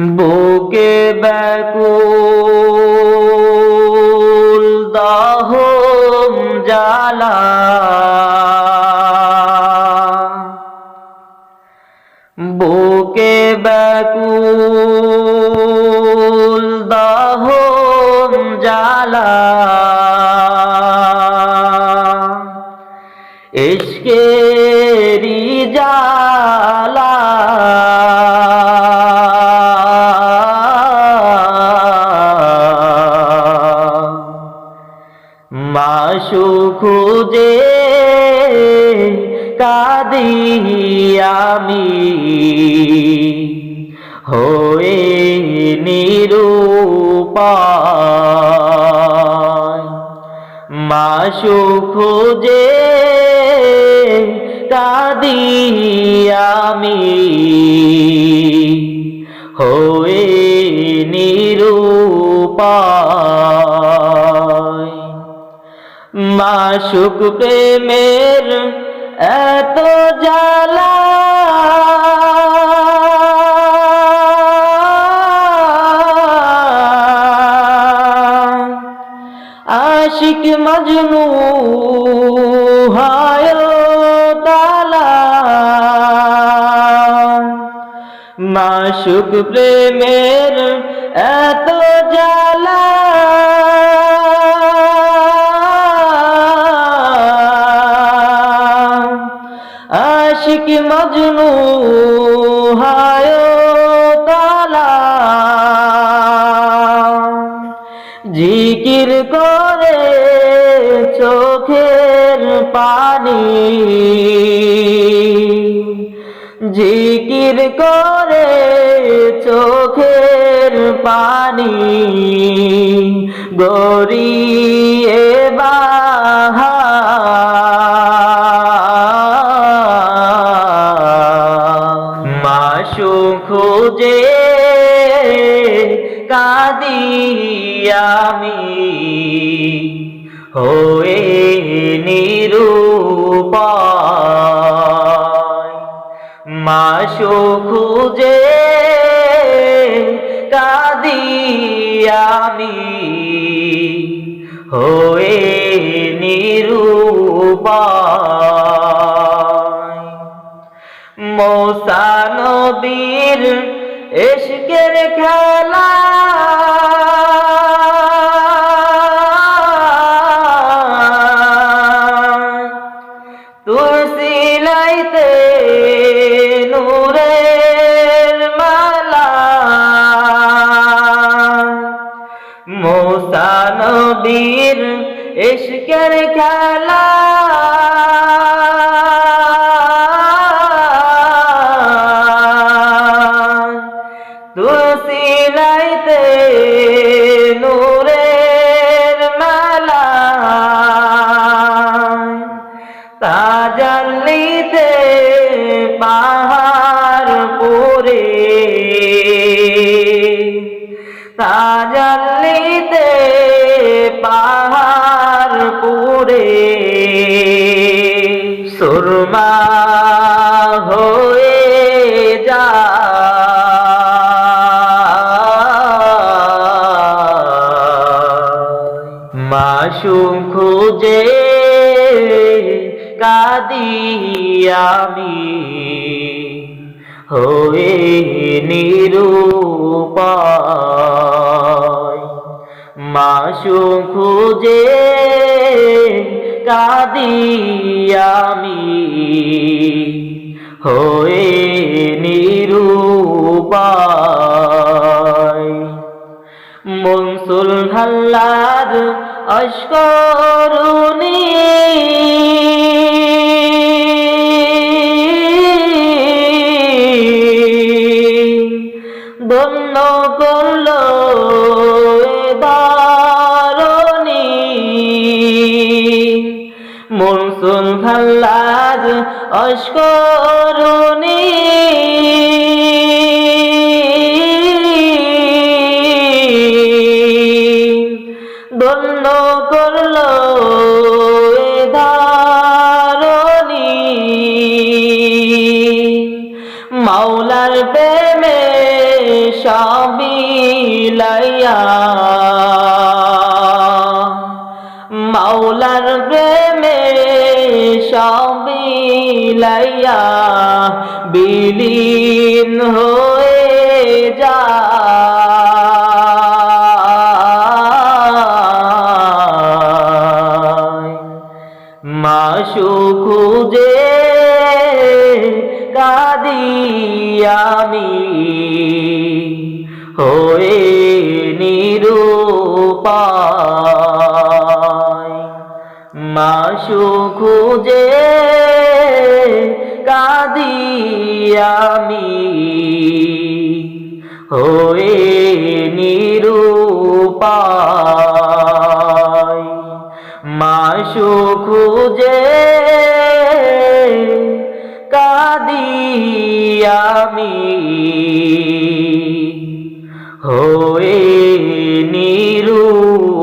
বুকে ব্যাকুল দহম জ্বালা, বুকে ব্যাকুল দহম জ্বালা, ইশকেরি জ্বালা মাশূক খুঁজে কাঁদি আমি হয়ে নিরুপায়। মাশূক খুঁজে কাঁদি আমি হয়ে নিরুপায়। মাশূক প্রেমের এত জ্বালা, আশিক মজনু হয় তালা। মাশূক প্রেমের এত জ্বালা, আশিক মজনু হয় তালা। জিকির করে চোখের পানি, জিকির করে চোখের পানি গড়িয়ে বাহা। মাশূক খুঁজে কাঁদি আমি হয়ে নিরুপায়। মাশূক খুঁজে কাঁদি আমি হয়ে নিরুপায়। মুসা নবীর ইশকের খেলা, তুই সিলাইতে নূরের মালা। মুসা নবীর ইশকের খেলা, তুই সিলাইতে নূরের মালা। তাজাল্লিতে পাহাড় পুরে, তাজাল্লিতে পাহাড় পুরে সুরমা হয়ে যায়। মাশূক খুঁজে কাঁদি আমি হয়ে নিরুপায়। মাশূক খুঁজে কাঁদি আমি হয়ে নিরুপায়। মনসুর হাল্লাদ অস্করুনি, ধন্য করল ধরণী। মনসুর হাল্লাদ অস্করুনি, ধন্য করল ধরণী। মাওলার প্রেমে সব বিলাইয়া মাওলার প্রেমে সবিলাইয়া বিলীন হয়ে যায় মাশূক খুঁজে কাঁদি আমি হয়ে নিরুপায় মাশূক খুঁজে কাঁদি আমি হয়ে নিরুপায় মাশূক খুঁজে কাঁদি আমি হয়ে নিরুপায়